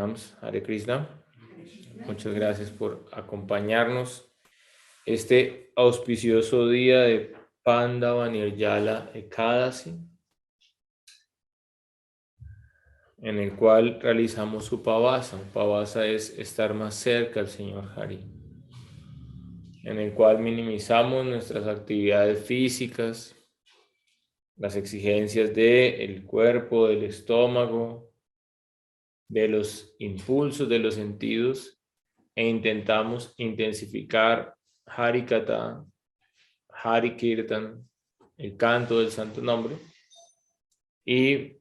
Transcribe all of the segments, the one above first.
Paranams, Hare Krishna. Muchas gracias por acompañarnos este auspicioso día de Pandava Nirjala Ekadasi, en el cual realizamos Upavasa. Upavasa es estar más cerca al Señor Hari, en el cual minimizamos nuestras actividades físicas, las exigencias del cuerpo, del estómago, de los impulsos de los sentidos, e intentamos intensificar Harikatha, Harikirtan, el canto del santo nombre. Y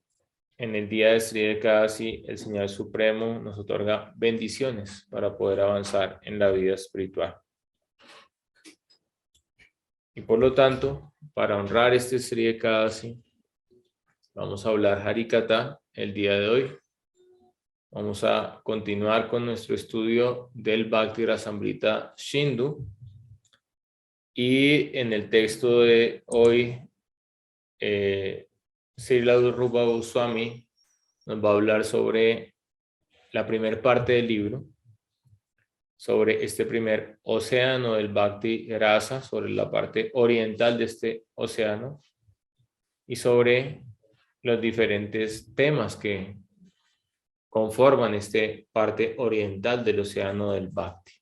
en el día de Sri Ekadasi, el Señor Supremo nos otorga bendiciones para poder avanzar en la vida espiritual. Y por lo tanto, para honrar este Sri Ekadasi, vamos a hablar Harikatha el día de hoy. Vamos a continuar con nuestro estudio del Bhakti Rasamrita Sindhu. Y en el texto de hoy, Srila Rupa Goswami nos va a hablar sobre la primera parte del libro, sobre este primer océano del Bhakti Rasa, sobre la parte oriental de este océano y sobre los diferentes temas que conforman esta parte oriental del océano del Bhakti.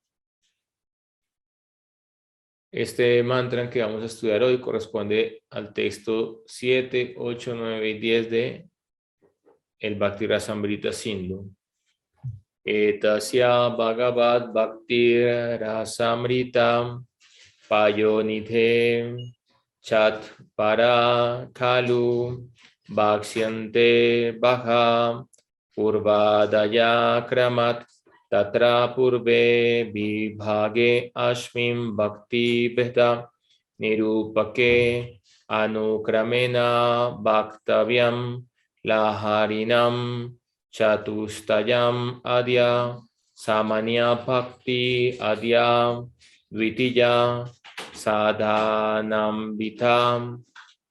Este mantra que vamos a estudiar hoy corresponde al texto 7, 8, 9 y 10 de el Bhakti Rasamrita Sindhu. Etasya Bhagavad Bhakti Rasamritam Payonithe Chat Para Kalu Bhaksyante Bhaja Purvadaya Kramat Tatra Purve Vibhage Ashmim Bhakti Bheda Nirupake Anukramena Bhaktavyam Laharinam Chatustayam Adya Samanya Bhakti Adya Dvitiya Sadhanam Vitam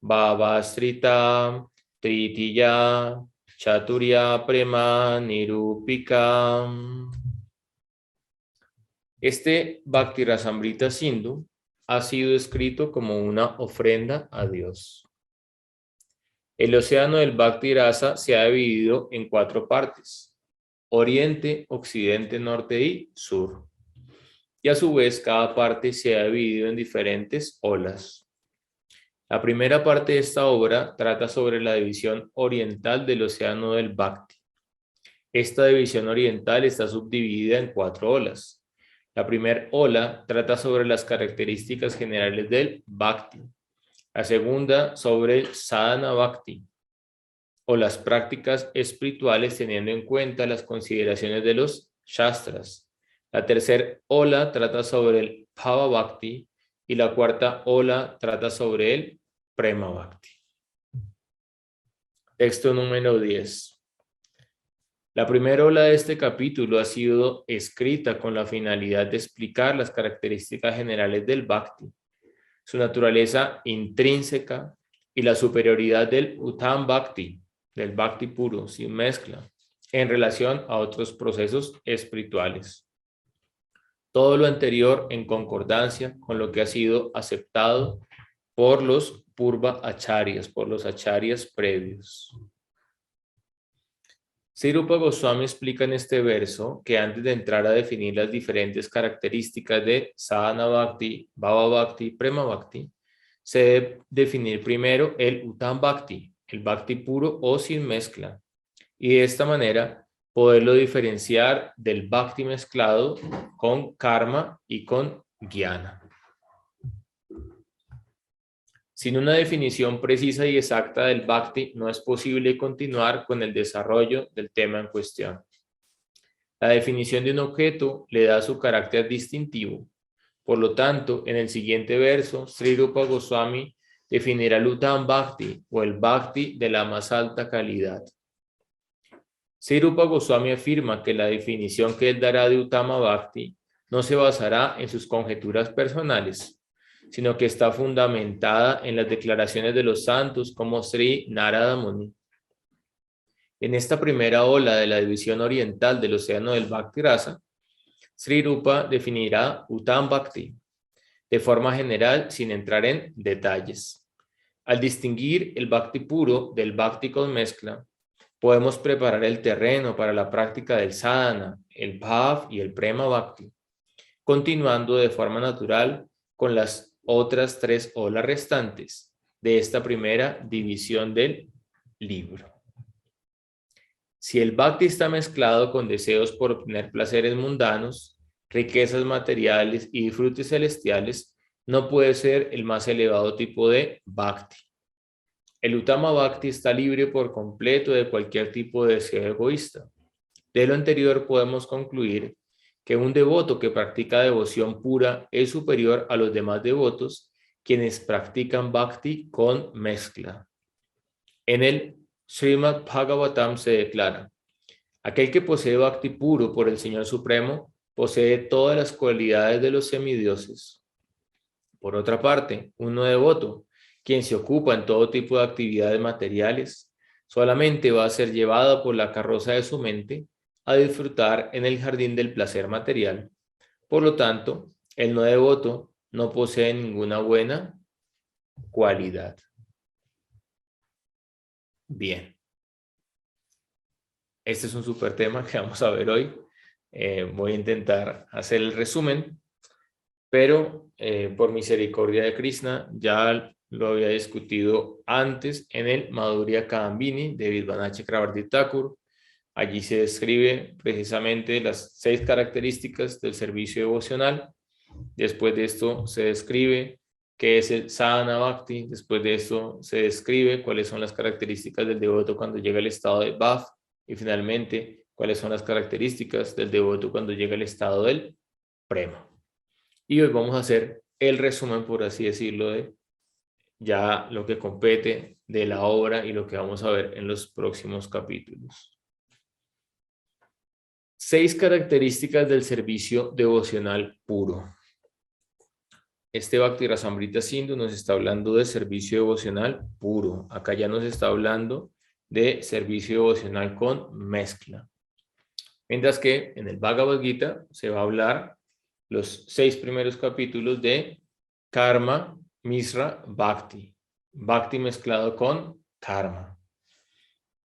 Bhavasrita Tritiya Chaturya Prema Nirupika. Este Bhakti Rasamrita Sindhu ha sido escrito como una ofrenda a Dios. El océano del Bhakti Rasa se ha dividido en 4 partes: oriente, occidente, norte y sur. Y a su vez cada parte se ha dividido en diferentes olas. La primera parte de esta obra trata sobre la división oriental del océano del Bhakti. Esta división oriental está subdividida en 4 olas. La primera ola trata sobre las características generales del Bhakti. La segunda sobre el Sadhana Bhakti, o las prácticas espirituales teniendo en cuenta las consideraciones de los Shastras. La tercera ola trata sobre el Bhava Bhakti y la cuarta ola trata sobre el Prema Bhakti. Texto número 10. La primera ola de este capítulo ha sido escrita con la finalidad de explicar las características generales del Bhakti, su naturaleza intrínseca y la superioridad del Uttam Bhakti, del Bhakti puro, sin mezcla, en relación a otros procesos espirituales. Todo lo anterior en concordancia con lo que ha sido aceptado por los Purva Acharyas, por los Acharyas previos. Sri Rupa Goswami explica en este verso que antes de entrar a definir las diferentes características de Sadhana Bhakti, Bhava Bhakti, Prema Bhakti, se debe definir primero el Uttam Bhakti, el Bhakti puro o sin mezcla, y de esta manera poderlo diferenciar del Bhakti mezclado con Karma y con Jnana. Sin una definición precisa y exacta del Bhakti, no es posible continuar con el desarrollo del tema en cuestión. La definición de un objeto le da su carácter distintivo. Por lo tanto, en el siguiente verso, Sri Rupa Goswami definirá el Uttam Bhakti o el Bhakti de la más alta calidad. Sri Rupa Goswami afirma que la definición que él dará de Uttama Bhakti no se basará en sus conjeturas personales, sino que está fundamentada en las declaraciones de los santos como Sri Narada Muni. En esta primera ola de la división oriental del océano del Bhakti Rasa, Sri Rupa definirá Uttam Bhakti de forma general sin entrar en detalles. Al distinguir el Bhakti puro del Bhakti con mezcla, podemos preparar el terreno para la práctica del sadhana, el bhav y el prema Bhakti, continuando de forma natural con las otras tres olas restantes de esta primera división del libro. Si el Bhakti está mezclado con deseos por obtener placeres mundanos, riquezas materiales y disfrutes celestiales, no puede ser el más elevado tipo de Bhakti. El Uttama Bhakti está libre por completo de cualquier tipo de deseo egoísta. De lo anterior podemos concluir que un devoto que practica devoción pura es superior a los demás devotos quienes practican Bhakti con mezcla. En el Srimad Bhagavatam se declara: aquel que posee Bhakti puro por el Señor Supremo posee todas las cualidades de los semidioses. Por otra parte, un no devoto, quien se ocupa en todo tipo de actividades materiales, solamente va a ser llevado por la carroza de su mente a disfrutar en el jardín del placer material. Por lo tanto, el no devoto no posee ninguna buena cualidad. Bien. Este es un súper tema que vamos a ver hoy. Voy a intentar hacer el resumen, pero por misericordia de Krishna ya lo había discutido antes en el Madhurya Kadambini de Vidvana Chakravarti Thakur. Allí se describe precisamente las 6 características del servicio devocional. Después de esto se describe qué es el sadhana bhakti. Después de esto se describe cuáles son las características del devoto cuando llega al estado de bhav. Y finalmente, cuáles son las características del devoto cuando llega al estado del prema. Y hoy vamos a hacer el resumen, por así decirlo, de ya lo que compete de la obra y lo que vamos a ver en los próximos capítulos. 6 características del servicio devocional puro. Este Bhakti Rasamrita Sindhu nos está hablando de servicio devocional puro. Acá ya nos está hablando de servicio devocional con mezcla. Mientras que en el Bhagavad Gita se va a hablar los 6 primeros capítulos de Karma, Misra, Bhakti. Bhakti mezclado con Karma.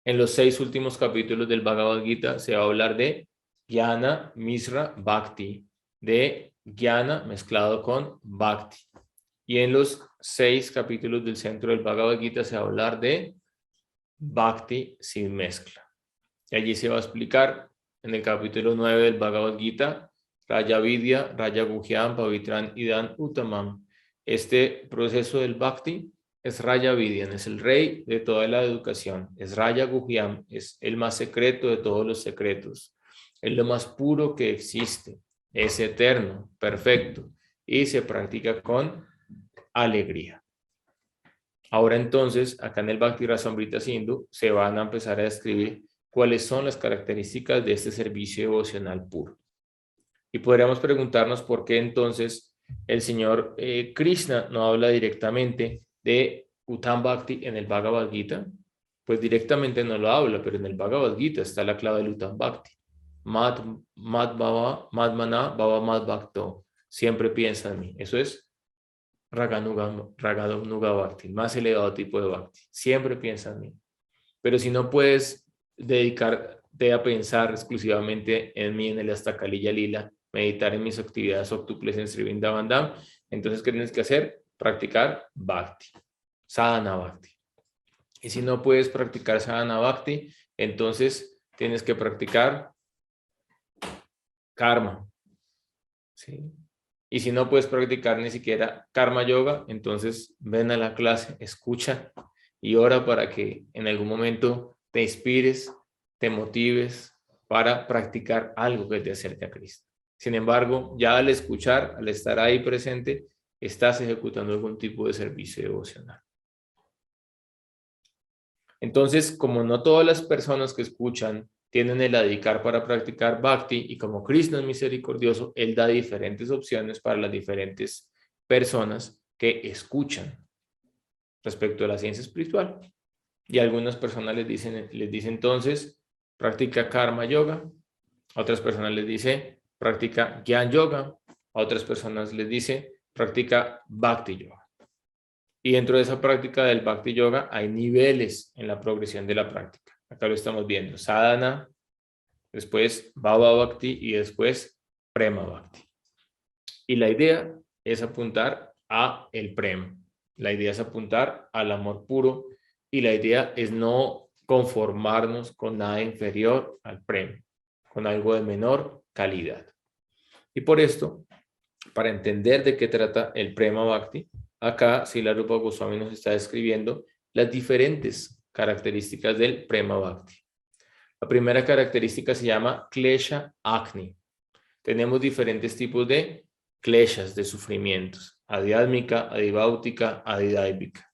En los 6 últimos capítulos del Bhagavad Gita se va a hablar de Jnana, Misra, Bhakti. De Jnana mezclado con Bhakti. Y en los 6 capítulos del centro del Bhagavad Gita se va a hablar de Bhakti sin mezcla. Y allí se va a explicar en el capítulo 9 del Bhagavad Gita, Raya Vidya, Raya Guhyam, Pavitran Idan Uttamam. Este proceso del Bhakti es Raya Vidya, es el rey de toda la educación. Es Raya Guhyam, es el más secreto de todos los secretos. Es lo más puro que existe. Es eterno, perfecto y se practica con alegría. Ahora entonces, acá en el Bhakti Rasamrita Sindhu se van a empezar a describir cuáles son las características de este servicio devocional puro. Y podríamos preguntarnos por qué entonces el señor Krishna no habla directamente de Uttam Bhakti en el Bhagavad Gita. Pues directamente no lo habla, pero en el Bhagavad Gita está la clave del Uttam Bhakti. Madmana Bhava Mad Bhakto. Siempre piensa en mí. Eso es Raganuga Bhakti, más elevado tipo de Bhakti. Siempre piensa en mí. Pero si no puedes dedicarte a pensar exclusivamente en mí, en el Astakaliya Lila, meditar en mis actividades octuples en Sri Vrindavan Dham, entonces ¿qué tienes que hacer? Practicar Bhakti, Sadhana Bhakti. Y si no puedes practicar Sadhana Bhakti, entonces tienes que practicar Karma. ¿Sí? Y si no puedes practicar ni siquiera Karma Yoga, entonces ven a la clase, escucha y ora para que en algún momento te inspires, te motives para practicar algo que te acerque a Cristo. Sin embargo, ya al escuchar, al estar ahí presente, estás ejecutando algún tipo de servicio devocional. Entonces, como no todas las personas que escuchan tienen el dedicar para practicar Bhakti, y como Krishna es misericordioso, Él da diferentes opciones para las diferentes personas que escuchan respecto a la ciencia espiritual. Y a algunas personas les dice entonces, practica karma yoga. A otras personas les dice, practica Gyan Yoga. A otras personas les dice, practica Bhakti Yoga. Y dentro de esa práctica del Bhakti Yoga hay niveles en la progresión de la práctica. Acá lo estamos viendo. Sadhana, después Bhava Bhakti y después Prema Bhakti. Y la idea es apuntar a el Prema. La idea es apuntar al amor puro y la idea es no conformarnos con nada inferior al Prema, con algo de menor calidad. Y por esto, para entender de qué trata el Prema Bhakti, acá Srila Rupa Goswami nos está describiendo las diferentes características del Prema Bhakti. La primera característica se llama Klesha Agni. Tenemos diferentes tipos de kleshas, de sufrimientos: adhyátmica, adhibáutica, adidáivica.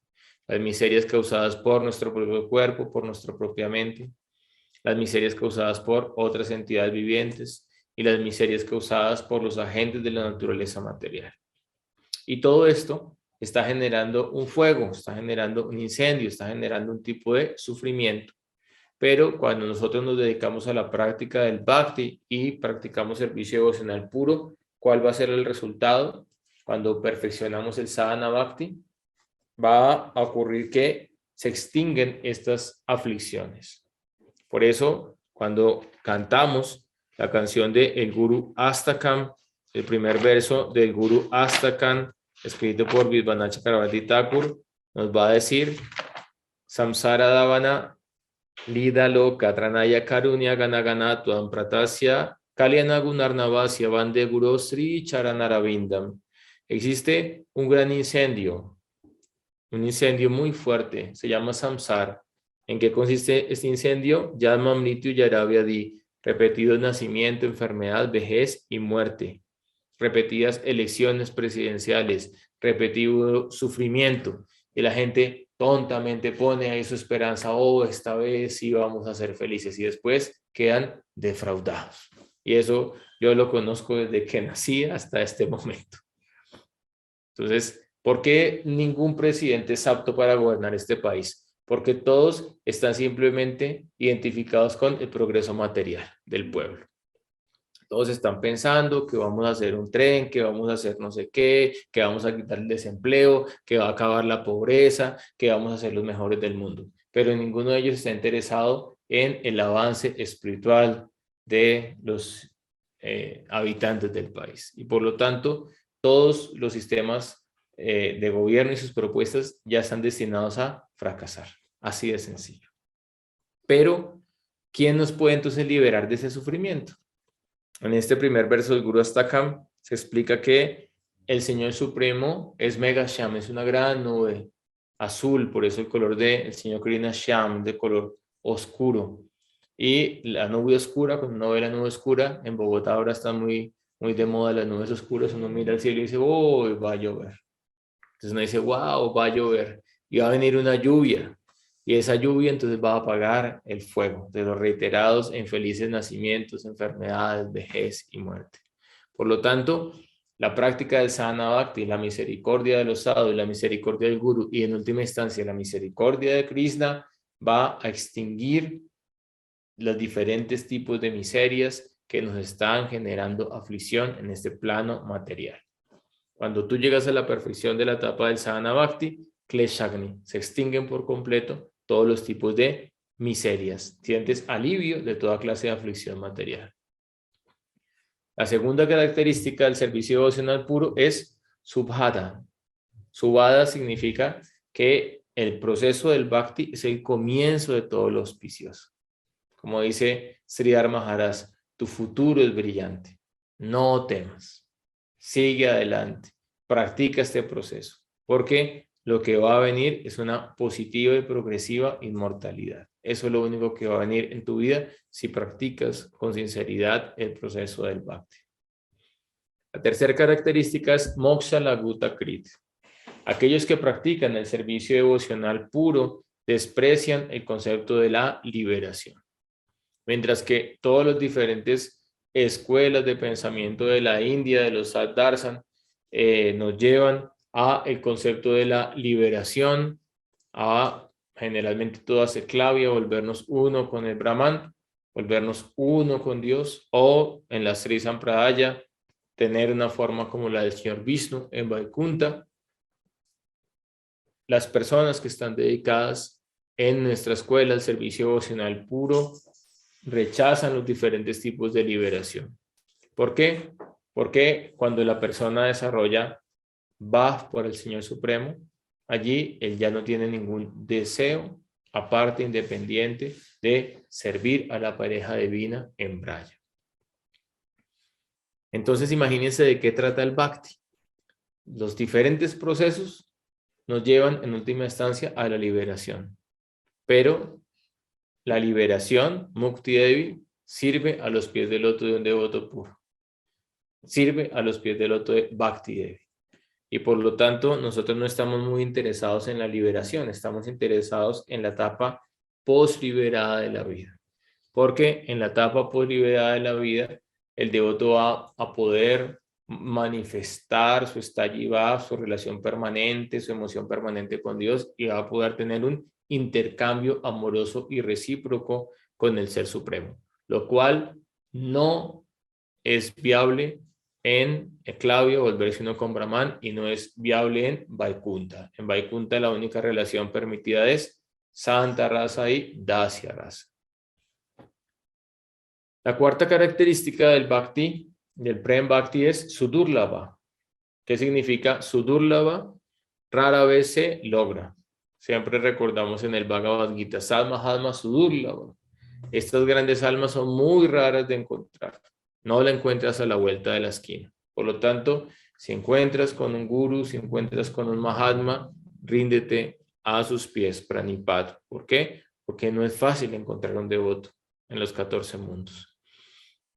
Las miserias causadas por nuestro propio cuerpo, por nuestra propia mente, las miserias causadas por otras entidades vivientes y las miserias causadas por los agentes de la naturaleza material. Y todo esto está generando un fuego, está generando un incendio, está generando un tipo de sufrimiento. Pero cuando nosotros nos dedicamos a la práctica del Bhakti y practicamos servicio devocional puro, ¿cuál va a ser el resultado? Cuando perfeccionamos el Sadhana Bhakti, va a ocurrir que se extinguen estas aflicciones. Por eso, cuando cantamos la canción de el Guru Astakam, el primer verso del Guru Astakam, escrito por Vishwanath Chakravarti Thakur, nos va a decir: Samsara Davana Lídalo Katranaya Karunya Ganagana Tuam Pratasya Kalyana Gunarnavasya Vande Guru Sri Charanarabindam. Existe un gran incendio, un incendio muy fuerte, se llama Samsara. ¿En qué consiste este incendio? Yadma Mrityu Yaravyadi, repetido nacimiento, enfermedad, vejez y muerte, repetidas elecciones presidenciales, repetido sufrimiento, y la gente tontamente pone ahí su esperanza: oh, esta vez sí vamos a ser felices, y después quedan defraudados. Y eso yo lo conozco desde que nací hasta este momento. Entonces, ¿por qué ningún presidente es apto para gobernar este país? Porque todos están simplemente identificados con el progreso material del pueblo. Todos están pensando que vamos a hacer un tren, que vamos a hacer no sé qué, que vamos a quitar el desempleo, que va a acabar la pobreza, que vamos a ser los mejores del mundo. Pero ninguno de ellos está interesado en el avance espiritual de los habitantes del país. Y por lo tanto, todos los sistemas de gobierno y sus propuestas ya están destinados a fracasar. Así de sencillo. Pero, ¿quién nos puede entonces liberar de ese sufrimiento? En este primer verso del Guru Astakam se explica que el Señor Supremo es Mega Sham, es una gran nube azul, por eso el color del Señor Krishna Sham, de color oscuro. Y la nube oscura, cuando uno ve la nube oscura, en Bogotá ahora está muy de moda las nubes oscuras, uno mira al cielo y dice: oh, va a llover. Entonces uno dice: wow, va a llover y va a venir una lluvia. Y esa lluvia entonces va a apagar el fuego de los reiterados e infelices nacimientos, enfermedades, vejez y muerte. Por lo tanto, la práctica del Sadhana Bhakti, la misericordia de los sadhus, la misericordia del Guru y en última instancia la misericordia de Krishna va a extinguir los diferentes tipos de miserias que nos están generando aflicción en este plano material. Cuando tú llegas a la perfección de la etapa del Sadhana Bhakti, Kleshagni, se extinguen por completo todos los tipos de miserias. Sientes alivio de toda clase de aflicción material. La segunda característica del servicio devocional puro es Subhada. Subhada significa que el proceso del Bhakti es el comienzo de todo lo auspicioso. Como dice Sridhar Maharaj, tu futuro es brillante. No temas. Sigue adelante. Practica este proceso. Porque lo que va a venir es una positiva y progresiva inmortalidad. Eso es lo único que va a venir en tu vida si practicas con sinceridad el proceso del Bhakti. La tercera característica es Moksha Laguta Krit. Aquellos que practican el servicio devocional puro desprecian el concepto de la liberación. Mientras que todas las diferentes escuelas de pensamiento de la India, de los Saddarsan, nos llevan a el concepto de la liberación, a generalmente todo hace clavia, volvernos uno con el Brahman, volvernos uno con Dios, o en la Sri Sampradaya, tener una forma como la del señor Vishnu en Vaikunta. Las personas que están dedicadas en nuestra escuela al servicio devocional puro rechazan los diferentes tipos de liberación. ¿Por qué? Porque cuando la persona desarrolla va por el Señor Supremo, allí él ya no tiene ningún deseo aparte, independiente de servir a la pareja divina en Braya. Entonces imagínense de qué trata el Bhakti. Los diferentes procesos nos llevan en última instancia a la liberación, pero la liberación, Mukti Devi, sirve a los pies del loto de un devoto puro, sirve a los pies del loto de Bhakti Devi. Y por lo tanto, nosotros no estamos muy interesados en la liberación, estamos interesados en la etapa post-liberada de la vida. Porque en la etapa post-liberada de la vida, el devoto va a poder manifestar su estalliva, su relación permanente, su emoción permanente con Dios, y va a poder tener un intercambio amoroso y recíproco con el Ser Supremo, lo cual no es viable en Clavio, volverse uno con Brahman, y no es viable en Vaikunta. En Vaikunta la única relación permitida es Santa Rasa y Dasya Rasa. La cuarta característica del Bhakti, del Prem Bhakti, es Sudurlava. ¿Qué significa Sudurlava? Rara vez se logra. Siempre recordamos en el Bhagavad Gita, Sadmahatma Sudurlava. Estas grandes almas son muy raras de encontrar. No la encuentras a la vuelta de la esquina. Por lo tanto, si encuentras con un guru, si encuentras con un Mahatma, ríndete a sus pies, Pranipad. ¿Por qué? Porque no es fácil encontrar un devoto en los 14 mundos.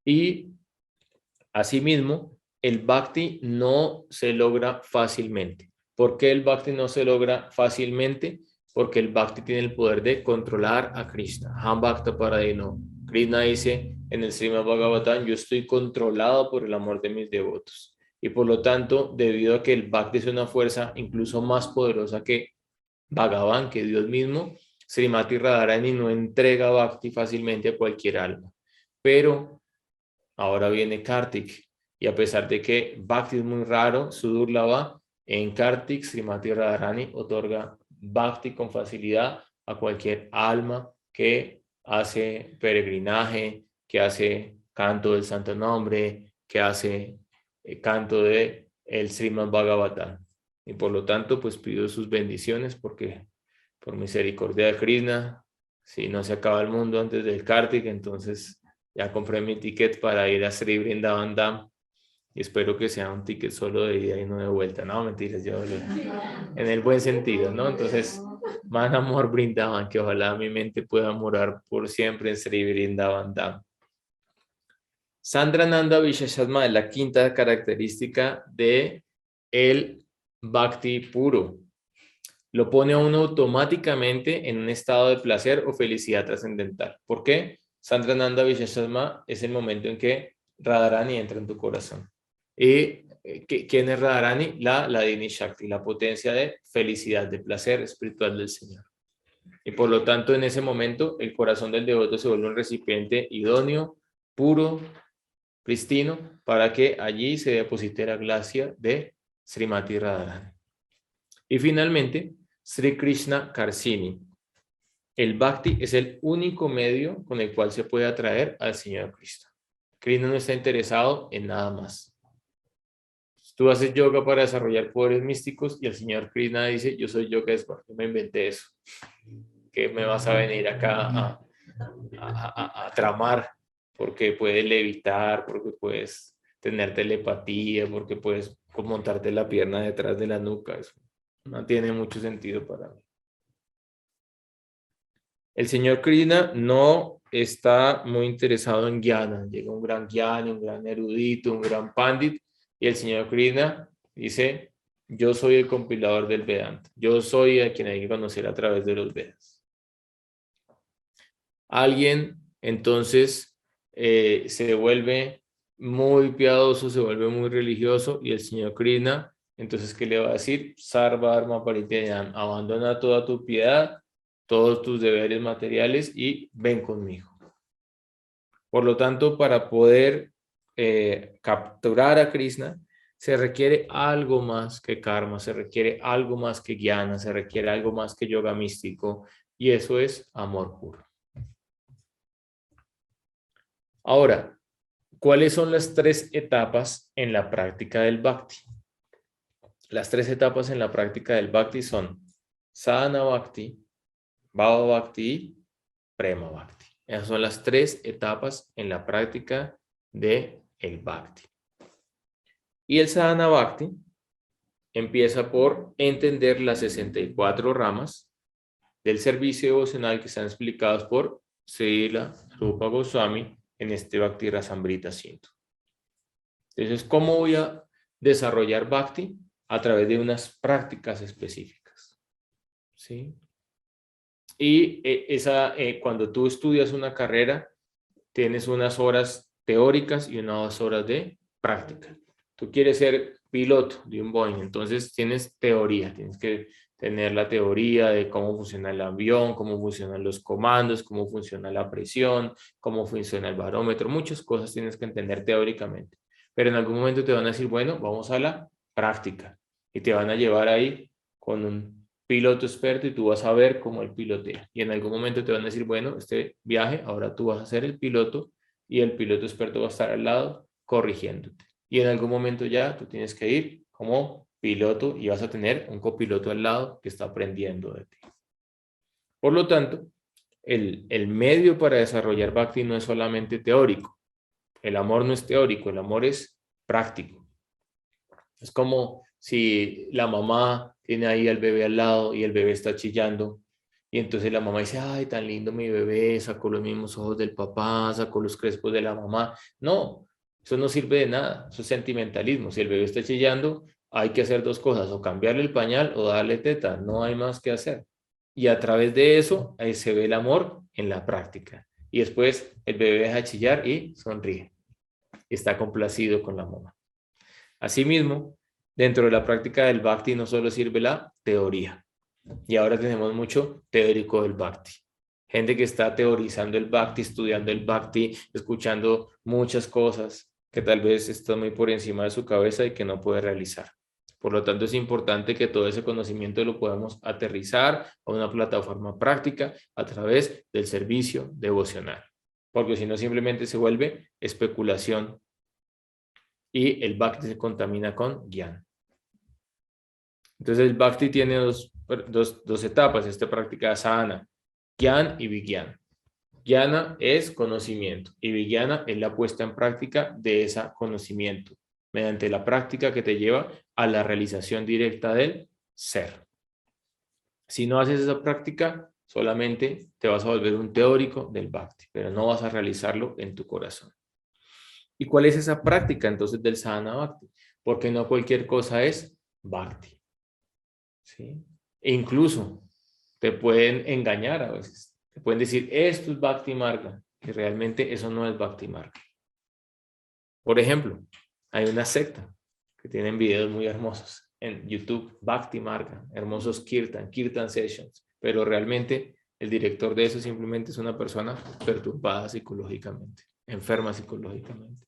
Y asimismo, el Bhakti no se logra fácilmente. ¿Por qué el Bhakti no se logra fácilmente? Porque el Bhakti tiene el poder de controlar a Krishna. Ham Bhakta Paradino. Krishna dice en el Srimad Bhagavatam, yo estoy controlado por el amor de mis devotos. Y por lo tanto, debido a que el Bhakti es una fuerza incluso más poderosa que Bhagavan, que Dios mismo, Srimati Radharani no entrega Bhakti fácilmente a cualquier alma. Pero ahora viene Kartik, y a pesar de que Bhakti es muy raro, Sudurlava, en Kartik, Srimati Radharani otorga Bhakti con facilidad a cualquier alma que hace peregrinaje, que hace canto del Santo Nombre, que hace canto de el Srimad Bhagavatam. Y por lo tanto, pues pido sus bendiciones porque por misericordia de Krishna, si no se acaba el mundo antes del Kartik, entonces ya compré mi ticket para ir a Sri Vrindavan Dham y espero que sea un ticket solo de ida y no de vuelta. No, mentiras, yo en el buen sentido, ¿no? Entonces, más amor Vrindavan, que ojalá mi mente pueda morar por siempre en Sri Vrindavan Dham. Sandrananda Visheshasma es la quinta característica de el Bhakti puro. Lo pone a uno automáticamente en un estado de placer o felicidad trascendental. ¿Por qué? Sandrananda Visheshasma es el momento en que Radharani entra en tu corazón. ¿Y quién es Radharani? La Ladini Shakti, la potencia de felicidad, de placer espiritual del Señor. Y por lo tanto, en ese momento, el corazón del devoto se vuelve un recipiente idóneo, puro, pristino, para que allí se deposite la gracia de Srimati Radharani. Y finalmente, Sri Krishna Karsini. El Bhakti es el único medio con el cual se puede atraer al Señor Cristo. Krishna no está interesado en nada más. Tú haces yoga para desarrollar poderes místicos y el Señor Krishna dice, yo soy yoga, yo me inventé eso. ¿Qué me vas a venir acá a tramar? Porque puedes levitar, porque puedes tener telepatía, porque puedes montarte la pierna detrás de la nuca. Eso no tiene mucho sentido para mí. El señor Krishna no está muy interesado en Jnana. Llega un gran Jnani, un gran erudito, un gran Pandit, y el señor Krishna dice, yo soy el compilador del Vedanta. Yo soy a quien hay que conocer a través de los Vedas. Alguien, entonces, se vuelve muy piadoso, se vuelve muy religioso, y el señor Krishna, entonces, ¿qué le va a decir? Sarva Dharma Parityayan, abandona toda tu piedad todos tus deberes materiales y ven conmigo. Por lo tanto, para poder capturar a Krishna, se requiere algo más que karma, se requiere algo más que jnana, se requiere algo más que yoga místico, y eso es amor puro. Ahora, ¿cuáles son las 3 etapas en la práctica del bhakti? Las 3 etapas en la práctica del bhakti son sadhana bhakti, bhava bhakti y prema bhakti. Esas son las 3 etapas en la práctica del bhakti. Y el sadhana bhakti empieza por entender las 64 ramas del servicio devocional que están explicadas por Srila Rupa Goswami en este Bhakti Rasamrita Sindhu. Entonces, ¿cómo voy a desarrollar bhakti? A través de unas prácticas específicas. ¿Sí? Y cuando tú estudias una carrera, tienes unas horas teóricas y unas horas de práctica. Tú quieres ser piloto de un Boeing, entonces tienes teoría, tienes que tener la teoría de cómo funciona el avión, cómo funcionan los comandos, cómo funciona la presión, cómo funciona el barómetro, muchas cosas tienes que entender teóricamente. Pero en algún momento te van a decir, bueno, vamos a la práctica, y te van a llevar ahí con un piloto experto y tú vas a ver cómo él pilotea. Y en algún momento te van a decir, bueno, este viaje, ahora tú vas a ser el piloto y el piloto experto va a estar al lado corrigiéndote. Y en algún momento ya tú tienes que ir como piloto y vas a tener un copiloto al lado que está aprendiendo de ti. Por lo tanto, el medio para desarrollar bhakti no es solamente teórico. El amor no es teórico, el amor es práctico. Es como si la mamá tiene ahí al bebé al lado y el bebé está chillando y entonces la mamá dice, ay, tan lindo mi bebé, sacó los mismos ojos del papá, sacó los crespos de la mamá. No, eso no sirve de nada, eso es sentimentalismo. Si el bebé está chillando, hay que hacer 2 cosas, o cambiarle el pañal o darle teta, no hay más que hacer. Y a través de eso, ahí se ve el amor en la práctica. Y después el bebé deja de chillar y sonríe. Está complacido con la mamá. Asimismo, dentro de la práctica del bhakti no solo sirve la teoría. Y ahora tenemos mucho teórico del bhakti. Gente que está teorizando el bhakti, estudiando el bhakti, escuchando muchas cosas que tal vez están muy por encima de su cabeza y que no puede realizar. Por lo tanto, es importante que todo ese conocimiento lo podamos aterrizar a una plataforma práctica a través del servicio devocional. Porque si no, simplemente se vuelve especulación y el bhakti se contamina con jnana. Entonces el bhakti tiene dos etapas, esta práctica sadhana, jnana y vijnana. Jnana es conocimiento y vijnana es la puesta en práctica de ese conocimiento, mediante la práctica que te lleva a la realización directa del ser. Si no haces esa práctica, solamente te vas a volver un teórico del bhakti, pero no vas a realizarlo en tu corazón. ¿Y cuál es esa práctica entonces del sadhana bhakti? Porque no cualquier cosa es bhakti. ¿Sí? E incluso te pueden engañar a veces. Te pueden decir, esto es bhakti marga, y realmente eso no es bhakti marga. Por ejemplo, hay una secta que tienen videos muy hermosos en YouTube, Bhakti Marga, hermosos Kirtan Sessions, pero realmente el director de eso simplemente es una persona perturbada psicológicamente, enferma psicológicamente,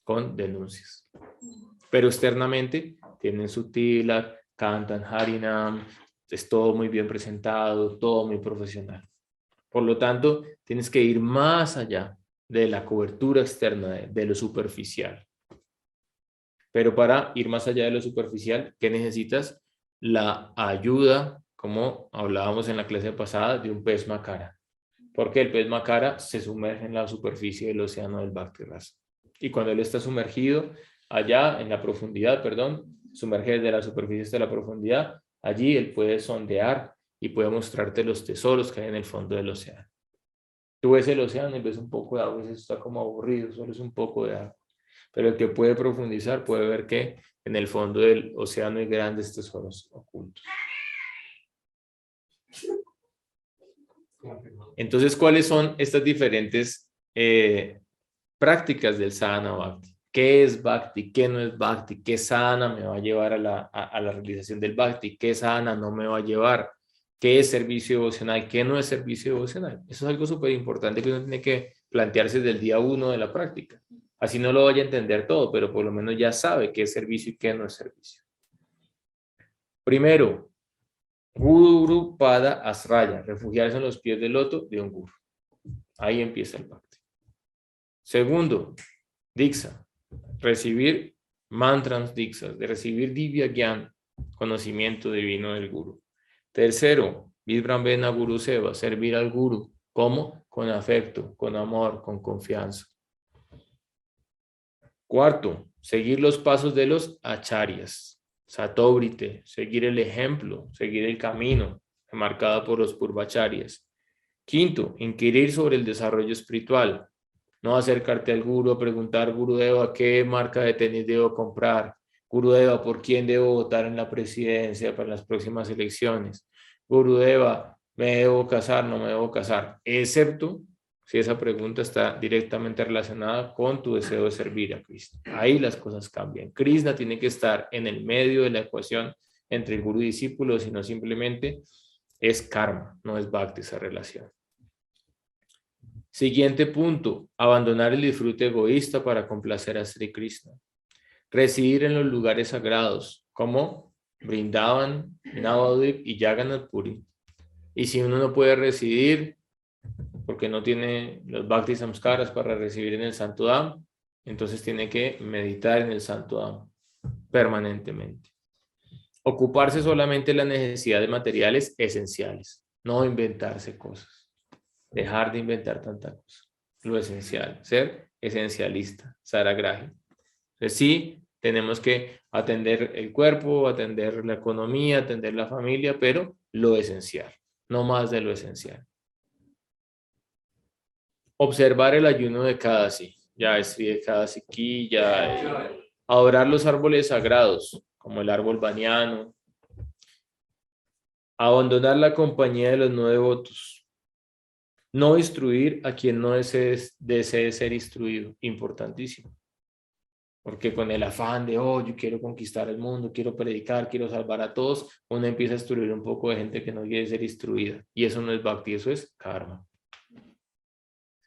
con denuncias. Pero externamente tienen su tilak, cantan Harinam, es todo muy bien presentado, todo muy profesional. Por lo tanto, tienes que ir más allá de la cobertura externa, de lo superficial. Pero para ir más allá de lo superficial, ¿qué necesitas? La ayuda, como hablábamos en la clase pasada, de un pez macara. Porque el pez macara se sumerge en la superficie del océano del Bhakti Rasa. Y cuando él está sumergido allá en la profundidad, sumerge desde la superficie hasta la profundidad, allí él puede sondear y puede mostrarte los tesoros que hay en el fondo del océano. Tú ves el océano y ves un poco de agua, y está como aburrido, solo es un poco de agua. Pero el que puede profundizar puede ver que en el fondo del océano hay grandes tesoros ocultos. Entonces, ¿cuáles son estas diferentes prácticas del sadhana bhakti? ¿Qué es bhakti? ¿Qué no es bhakti? ¿Qué sadhana me va a llevar a la realización del bhakti? ¿Qué sadhana no me va a llevar? ¿Qué es servicio devocional? ¿Qué no es servicio devocional? Eso es algo súper importante que uno tiene que plantearse desde el día uno de la práctica. Así no lo vaya a entender todo, pero por lo menos ya sabe qué es servicio y qué no es servicio. Primero, Guru Pada Asraya, refugiarse en los pies del loto de un guru. Ahí empieza el bhakti. Segundo, Diksha, recibir mantras Dikshas, de recibir Divya Gyan, conocimiento divino del guru. Tercero, Vidbrahmena Guru Seva, servir al guru. ¿Cómo? Con afecto, con amor, con confianza. Cuarto, seguir los pasos de los acharyas, Satobrite, seguir el ejemplo, seguir el camino marcado por los purvacharyas. Quinto, inquirir sobre el desarrollo espiritual. No acercarte al guru a preguntar, Gurudeva, ¿qué marca de tenis debo comprar? Gurudeva, ¿por quién debo votar en la presidencia para las próximas elecciones? Gurudeva, ¿me debo casar? ¿No me debo casar? Excepto si esa pregunta está directamente relacionada con tu deseo de servir a Krishna. Ahí las cosas cambian. Krishna tiene que estar en el medio de la ecuación entre el guru y discípulo, sino simplemente es karma, no es bhakti esa relación. Siguiente punto, abandonar el disfrute egoísta para complacer a Sri Krishna. Residir en los lugares sagrados, como Vrindavan, Navadvip y Jagannath Puri. Y si uno no puede residir, porque no tiene los Bhakti Samskaras para recibir en el Santo Dham, entonces tiene que meditar en el Santo Dham permanentemente. Ocuparse solamente de las necesidades materiales esenciales, no inventarse cosas. Dejar de inventar tanta cosa. Lo esencial, ser esencialista, saragrahi. Entonces sí, tenemos que atender el cuerpo, atender la economía, atender la familia, pero lo esencial, no más de lo esencial. Observar el ayuno de Kadasi, ya es de Kadasi aquí, ya adorar los árboles sagrados, como el árbol baniano, abandonar la compañía de los no devotos, no instruir a quien no desee ser instruido, importantísimo. Porque con el afán de, yo quiero conquistar el mundo, quiero predicar, quiero salvar a todos, uno empieza a instruir un poco de gente que no quiere ser instruida. Y eso no es bhakti, eso es karma.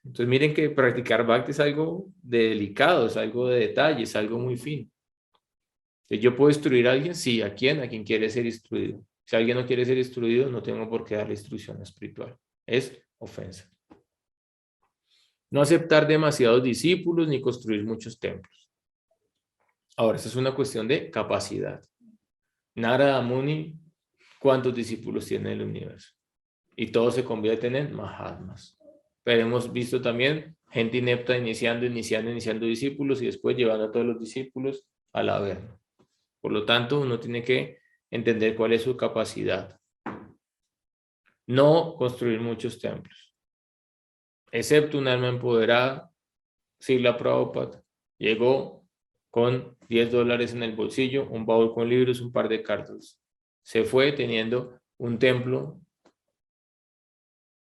Entonces miren que practicar bhakti es algo delicado, es algo de detalle, es algo muy fino. Entonces, ¿yo puedo instruir a alguien? Sí, ¿a quién? A quien quiere ser instruido. Si alguien no quiere ser instruido, no tengo por qué darle instrucción espiritual. Es ofensa. No aceptar demasiados discípulos ni construir muchos templos. Ahora, esa es una cuestión de capacidad. Narada Muni, ¿cuántos discípulos tiene el universo? Y todos se convierten en Mahatmas. Pero hemos visto también gente inepta iniciando discípulos y después llevando a todos los discípulos al Averno. Por lo tanto, uno tiene que entender cuál es su capacidad. No construir muchos templos. Excepto un alma empoderada, Srila Prabhupada llegó con $10 en el bolsillo, un baúl con libros, un par de cartas. Se fue teniendo un templo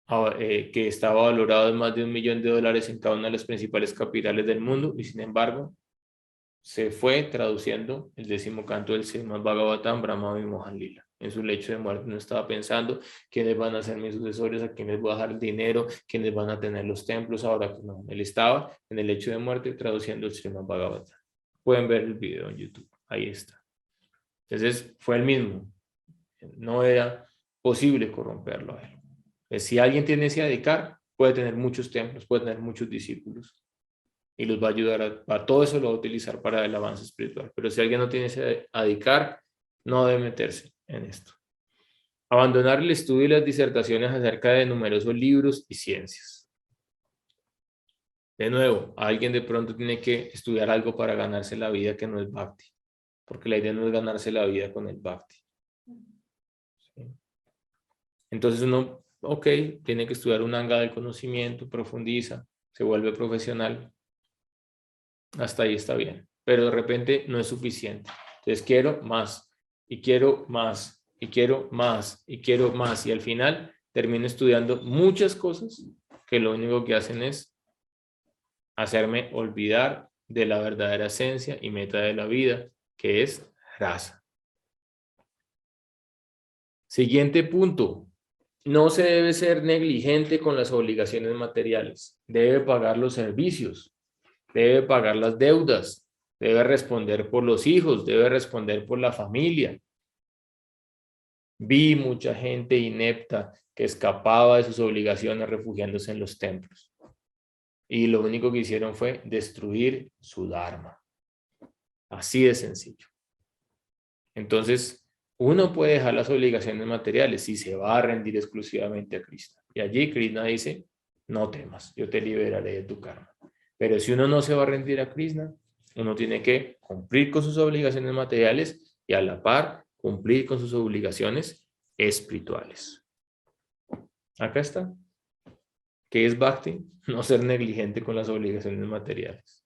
que estaba valorado en más de $1 millón en cada una de las principales capitales del mundo y sin embargo se fue traduciendo el 10º canto del Srimad Bhagavatam, Brahma Vimohan Lila. En su lecho de muerte no estaba pensando quiénes van a ser mis sucesores, a quiénes voy a dejar el dinero, quiénes van a tener los templos, ahora que no. Él estaba en el lecho de muerte traduciendo el Srimad Bhagavatam. Pueden ver el video en YouTube, ahí está. Entonces fue el mismo, no era posible corromperlo a él. Si alguien tiene ese dedicar, puede tener muchos templos, puede tener muchos discípulos y los va a ayudar a todo eso lo va a utilizar para el avance espiritual. Pero si alguien no tiene ese dedicar, no debe meterse en esto. Abandonar el estudio y las disertaciones acerca de numerosos libros y ciencias. De nuevo, alguien de pronto tiene que estudiar algo para ganarse la vida que no es bhakti, porque la idea no es ganarse la vida con el bhakti. ¿Sí? Entonces uno, tiene que estudiar un anga del conocimiento, profundiza, se vuelve profesional. Hasta ahí está bien, pero de repente no es suficiente. Entonces quiero más, y quiero más, y quiero más, y quiero más, y al final termino estudiando muchas cosas que lo único que hacen es hacerme olvidar de la verdadera esencia y meta de la vida, que es rasa. Siguiente punto, No se debe ser negligente con las obligaciones materiales. Debe pagar los servicios, debe pagar las deudas, debe responder por los hijos, debe responder por la familia. Vi mucha gente inepta que escapaba de sus obligaciones refugiándose en los templos. Y lo único que hicieron fue destruir su dharma. Así de sencillo. Entonces, uno puede dejar las obligaciones materiales si se va a rendir exclusivamente a Krishna. Y allí Krishna dice, no temas, yo te liberaré de tu karma. Pero si uno no se va a rendir a Krishna, uno tiene que cumplir con sus obligaciones materiales y a la par cumplir con sus obligaciones espirituales. Acá está. ¿Qué es Bhakti? No ser negligente con las obligaciones materiales.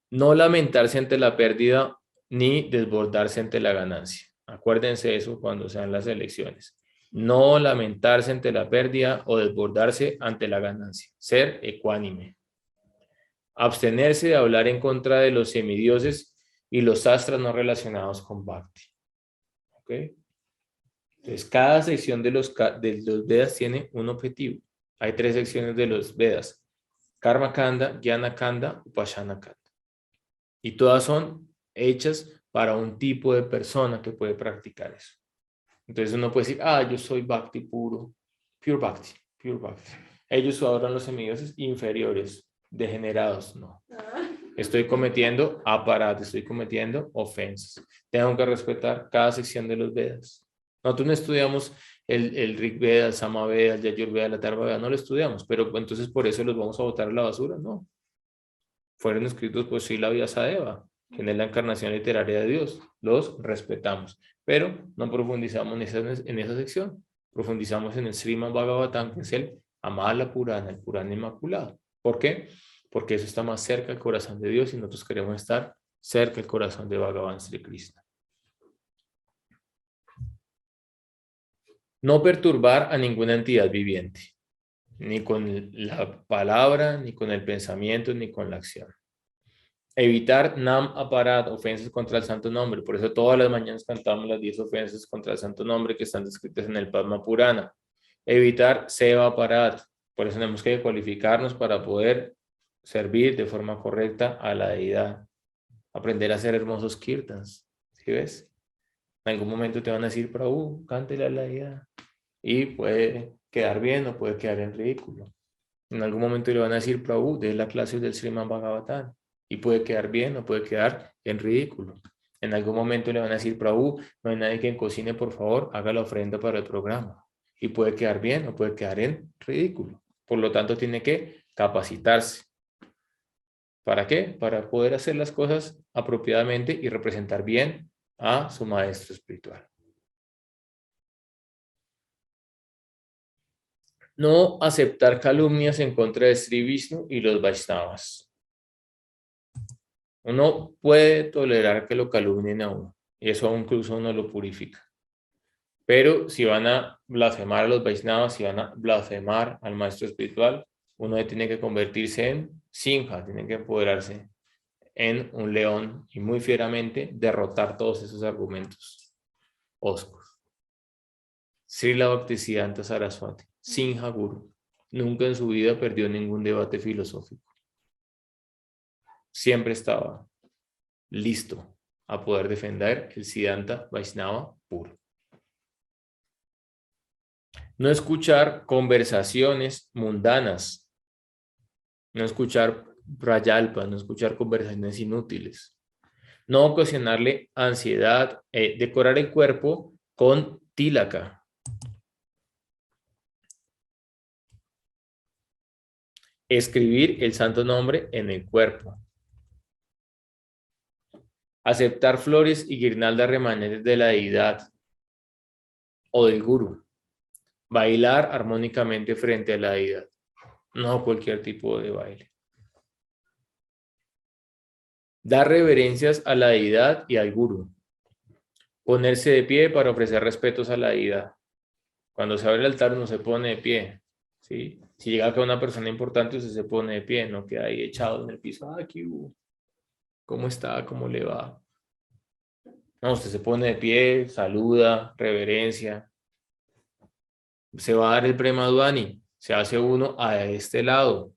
No lamentarse ante la pérdida ni desbordarse ante la ganancia. Acuérdense eso cuando sean las elecciones. No lamentarse ante la pérdida o desbordarse ante la ganancia. Ser ecuánime. Abstenerse de hablar en contra de los semidioses y los astras no relacionados con Bhakti. ¿Ok? Entonces, cada sección de los Vedas tiene un objetivo. Hay 3 secciones de los Vedas. Karma Kanda, Jnana Kanda, Upasana Kanda. Y todas son hechas para un tipo de persona que puede practicar eso. Entonces uno puede decir, yo soy Bhakti puro, pure Bhakti, pure Bhakti. Ellos adoran los semidioses inferiores, degenerados, no. Estoy cometiendo aparatos, estoy cometiendo ofensas. Tengo que respetar cada sección de los Vedas. Nosotros no estudiamos el Rig Veda, el Sama Veda, el Yajur Veda, el Atharva Veda, no lo estudiamos, pero entonces por eso los vamos a botar a la basura, no. Fueron escritos por Srila Vyasadeva, quien es la encarnación literaria de Dios. Los respetamos, pero no profundizamos en esa sección. Profundizamos en el Srimad Bhagavatam, que es el Amala Purana, el Purana Inmaculado. ¿Por qué? Porque eso está más cerca del corazón de Dios y nosotros queremos estar cerca del corazón de Bhagavan Sri Krishna. No perturbar a ninguna entidad viviente, ni con la palabra, ni con el pensamiento, ni con la acción. Evitar nam aparat, ofensas contra el santo nombre. Por eso todas las mañanas cantamos las 10 ofensas contra el santo nombre que están descritas en el Padma Purana. Evitar seva aparat. Por eso tenemos que cualificarnos para poder servir de forma correcta a la deidad. Aprender a hacer hermosos kirtans. ¿Sí ves? En algún momento te van a decir, Prabhu, cántele a la deidad. Y puede quedar bien o puede quedar en ridículo. En algún momento le van a decir, Prabhu, de la clase del Srimad Bhagavatam. Y puede quedar bien o puede quedar en ridículo. En algún momento le van a decir, Prabhu, no hay nadie que cocine, por favor, haga la ofrenda para el programa. Y puede quedar bien o puede quedar en ridículo. Por lo tanto, tiene que capacitarse. ¿Para qué? Para poder hacer las cosas apropiadamente y representar bien a su maestro espiritual. No aceptar calumnias en contra de Sri Vishnu y los Vaishnavas. Uno puede tolerar que lo calumnien a uno, y eso incluso uno lo purifica. Pero si van a blasfemar a los Vaishnavas, si van a blasfemar al maestro espiritual, uno tiene que convertirse en Simha, tiene que empoderarse en un león y muy fieramente derrotar todos esos argumentos oscuros. Srila Bhaktisiddhanta Saraswati, Simha Guru, nunca en su vida perdió ningún debate filosófico. Siempre estaba listo a poder defender el Siddhanta Vaishnava puro. No escuchar conversaciones mundanas, no escuchar prayalpa, no escuchar conversaciones inútiles, no ocasionarle ansiedad, decorar el cuerpo con tilaka. Escribir el santo nombre en el cuerpo. Aceptar flores y guirnaldas remanentes de la deidad o del guru. Bailar armónicamente frente a la deidad. No cualquier tipo de baile. Dar reverencias a la deidad y al guru. Ponerse de pie para ofrecer respetos a la deidad. Cuando se abre el altar uno se pone de pie. ¿Sí? Si llega acá una persona importante usted se pone de pie, no queda ahí echado en el piso. ¿Qué hubo? ¿Cómo está? ¿Cómo le va? No, usted se pone de pie, saluda, reverencia. Se va a dar el Premadwani, se hace uno a este lado,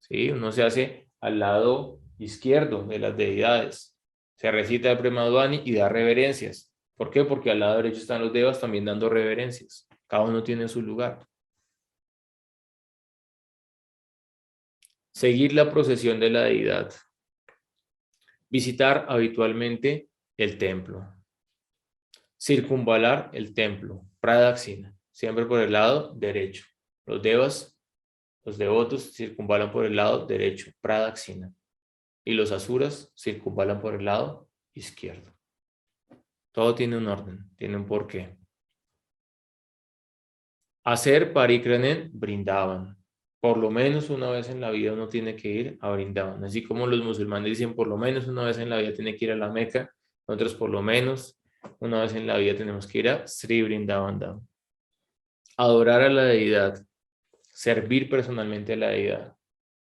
¿sí? Uno se hace al lado izquierdo de las deidades. Se recita el Premadwani y da reverencias. ¿Por qué? Porque al lado derecho están los devas también dando reverencias. Cada uno tiene su lugar. Seguir la procesión de la deidad. Visitar habitualmente el templo. Circunvalar el templo. Pradaksina. Siempre por el lado derecho. Los devas, los devotos circunvalan por el lado derecho. Pradaksina. Y los asuras circunvalan por el lado izquierdo. Todo tiene un orden, tiene un porqué. Hacer parikranen Brindavan. Por lo menos una vez en la vida uno tiene que ir a Brindavan. Así como los musulmanes dicen por lo menos una vez en la vida tiene que ir a la Meca, nosotros por lo menos una vez en la vida tenemos que ir a Sri Brindavan Dham. Adorar a la deidad, servir personalmente a la deidad.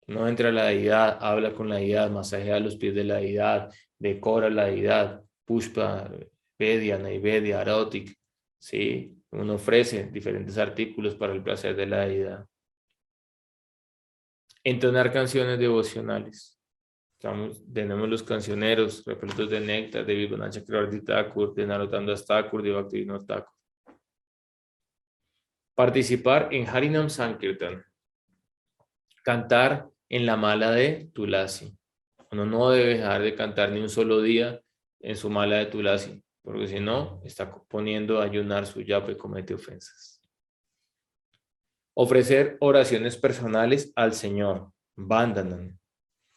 No entra a la deidad, habla con la deidad, masajea los pies de la deidad, decora la deidad, pushpa, Vedya, Naivedya, Arotic, ¿sí? Uno ofrece diferentes artículos para el placer de la deidad. Entonar canciones devocionales. Tenemos los cancioneros repletos de néctar, de Vibhana Chakravarti Thakur, de Narottam Das Thakur, de Bhaktivinoda Thakur. Participar en Harinam Sankirtan. Cantar en la mala de Tulasi. Uno no debe dejar de cantar ni un solo día en su mala de Tulasi, porque si no, está poniendo a ayunar su yapa y comete ofensas. Ofrecer oraciones personales al Señor, Vandanan.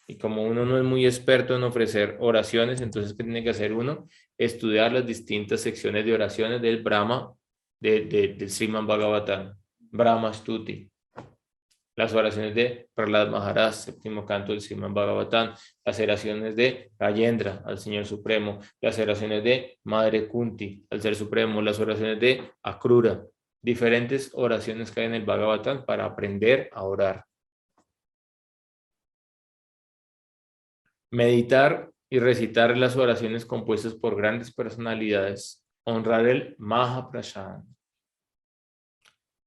Y como uno no es muy experto en ofrecer oraciones, entonces, ¿qué tiene que hacer uno? Estudiar las distintas secciones de oraciones del Brahma, del Srimad Bhagavatam, Brahma Stuti. Las oraciones de Prahlad Maharaj, séptimo canto del Srimad Bhagavatam, las oraciones de Gayendra al Señor Supremo, las oraciones de Madre Kunti al Ser Supremo, las oraciones de Akrura, diferentes oraciones que hay en el Bhagavatam para aprender a orar. Meditar y recitar las oraciones compuestas por grandes personalidades, honrar el Mahaprasad,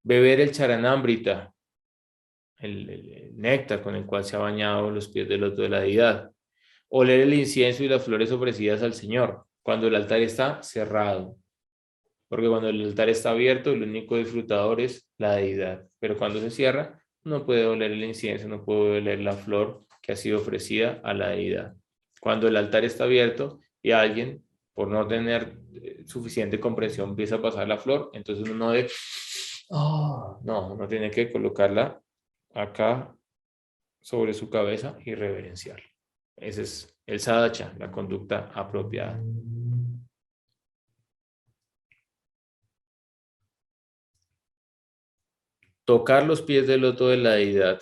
beber el Charanamrita, el néctar con el cual se ha bañado los pies del loto de la deidad, oler el incienso y las flores ofrecidas al Señor cuando el altar está cerrado, porque cuando el altar está abierto el único disfrutador es la deidad, pero cuando se cierra no puede oler el incienso, no puede oler la flor que ha sido ofrecida a la deidad. Cuando el altar está abierto y alguien, por no tener suficiente comprensión, empieza a pasar la flor, entonces uno debe, no, uno tiene que colocarla acá sobre su cabeza y reverenciarla. Ese es el sadhana, la conducta apropiada. Tocar los pies del loto de la deidad.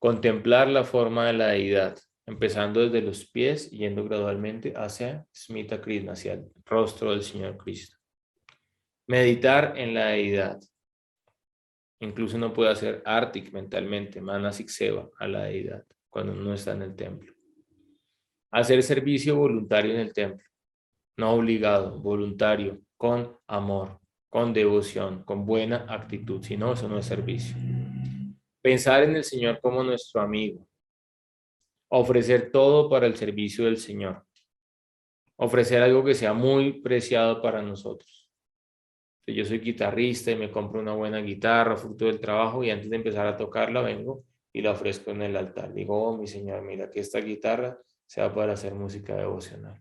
Contemplar la forma de la deidad, empezando desde los pies y yendo gradualmente hacia Smita Krishna, hacia el rostro del Señor Cristo. Meditar en la deidad. Incluso uno puede hacer artik mentalmente, manasik seva a la deidad cuando uno está en el templo. Hacer servicio voluntario en el templo, no obligado, voluntario, con amor, con devoción, con buena actitud, si no, eso no es servicio. Pensar en el Señor como nuestro amigo, ofrecer todo para el servicio del Señor, ofrecer algo que sea muy preciado para nosotros. Si yo soy guitarrista y me compro una buena guitarra, fruto del trabajo, y antes de empezar a tocarla vengo y la ofrezco en el altar. Digo, oh, mi Señor, mira que esta guitarra sea para hacer música devocional.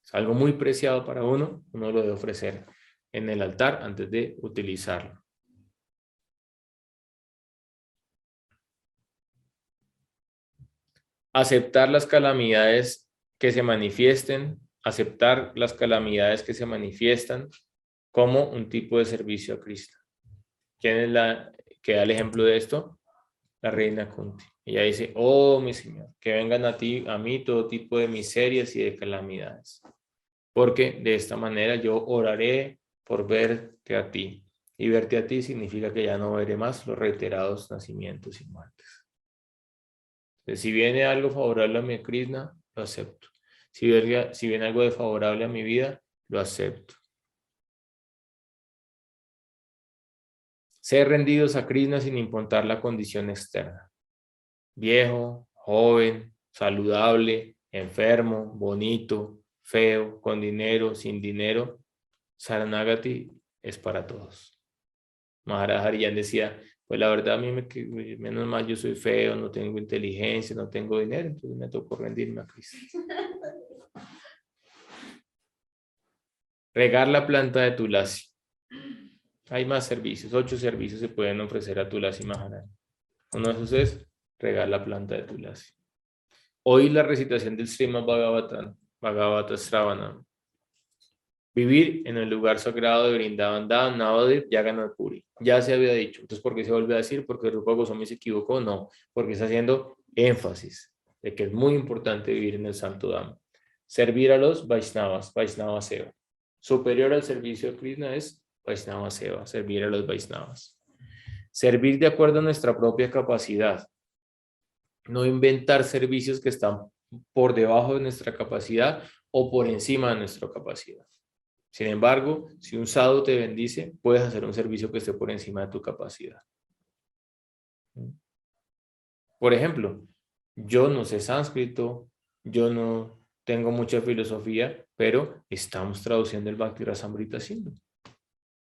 Es algo muy preciado para uno, uno lo debe ofrecer en el altar antes de utilizarlo. Aceptar las calamidades que se manifiesten, aceptar las calamidades que se manifiestan como un tipo de servicio a Cristo. ¿Quién es la que da el ejemplo de esto? La reina Kunti. Ella dice, oh mi Señor, que vengan a mí todo tipo de miserias y de calamidades, porque de esta manera yo oraré por verte a ti. Y verte a ti significa que ya no veré más los reiterados nacimientos y muertes. Entonces, si viene algo favorable a mi Krishna, lo acepto. Si viene algo desfavorable a mi vida, lo acepto. Ser rendidos a Krishna sin importar la condición externa. Viejo, joven, saludable, enfermo, bonito, feo, con dinero, sin dinero. Saranagati es para todos. Maharaj Harijan decía, pues la verdad a mí menos mal yo soy feo, no tengo inteligencia, no tengo dinero, entonces me tocó rendirme a Krishna. Regar la planta de Tulasi. Hay más servicios, 8 servicios se pueden ofrecer a Tulasi Maharaj. Uno de esos es regar la planta de Tulasi. Hoy la recitación del Srimad Bhagavatam, Bhagavata Sravanam. Vivir en el lugar sagrado de Vrindavan Dham, Navadvip, Jagannath Puri. Ya se había dicho. Entonces, ¿por qué se vuelve a decir? ¿Porque Rupa Goswami se equivocó? No, porque está haciendo énfasis de que es muy importante vivir en el Santo Dham. Servir a los Vaishnavas, Vaishnava Seva. Superior al servicio de Krishna es Vaishnava Seva, servir a los Vaishnavas. Servir de acuerdo a nuestra propia capacidad. No inventar servicios que están por debajo de nuestra capacidad o por encima de nuestra capacidad. Sin embargo, si un sadhu te bendice, puedes hacer un servicio que esté por encima de tu capacidad. Por ejemplo, yo no sé sánscrito, yo no tengo mucha filosofía, pero estamos traduciendo el Bhakti Rasamrita Sindhu.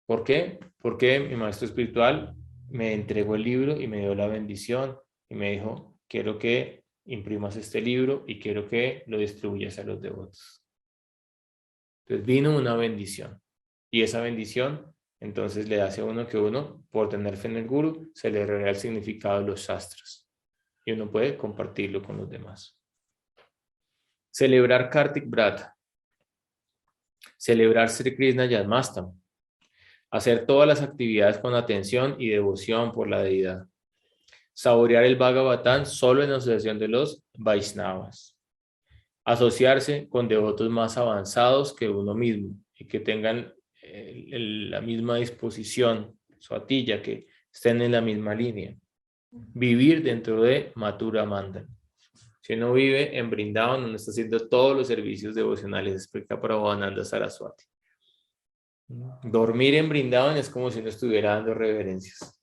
¿Por qué? Porque mi maestro espiritual me entregó el libro y me dio la bendición y me dijo, quiero que imprimas este libro y quiero que lo distribuyas a los devotos. Entonces vino una bendición y esa bendición entonces le hace a uno que uno, por tener fe en el Guru, se le revela el significado de los shastras y uno puede compartirlo con los demás. Celebrar Kartik Vrata, celebrar Sri Krishna Janmashtami, hacer todas las actividades con atención y devoción por la deidad, saborear el Bhagavatam solo en asociación de los Vaishnavas, asociarse con devotos más avanzados que uno mismo y que tengan la misma disposición, suatilla, que estén en la misma línea. Vivir dentro de Mathura Mandal. Si uno vive en Vrindavan, uno está haciendo todos los servicios devocionales, explica Prabhupada Saraswati. Dormir en Vrindavan es como si uno estuviera dando reverencias.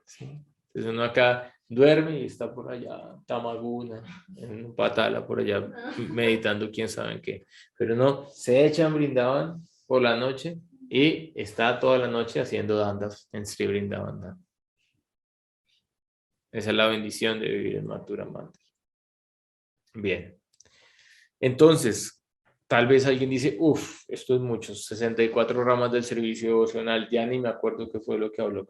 ¿Sí? Entonces uno acá duerme y está por allá, Tamaguna, en Patala, por allá, meditando quién sabe en qué. Pero no, se echan Vrindavan por la noche y está toda la noche haciendo dandas en Sri Vrindavan. Esa es la bendición de vivir en Mathura Mandal. Bien. Entonces, tal vez alguien dice, uff, esto es mucho, 64 ramas del servicio devocional, ya ni me acuerdo qué fue lo que habló.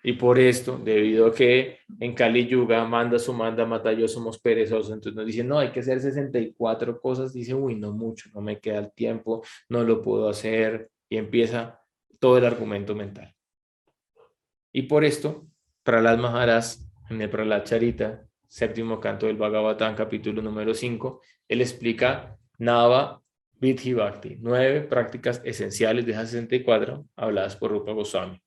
Y por esto, debido a que en Kali Yuga manda su manda, mata yo, somos perezosos, entonces nos dicen, no, hay que hacer 64 cosas, dice, uy, no mucho, no me queda el tiempo, no lo puedo hacer, y empieza todo el argumento mental. Y por esto, Prahlad Maharaj, en el Prahlad Charita, séptimo canto del Bhagavatam, capítulo número 5, él explica Nava Vidhi Bhakti, 9 prácticas esenciales de esas 64 habladas por Rupa Goswami.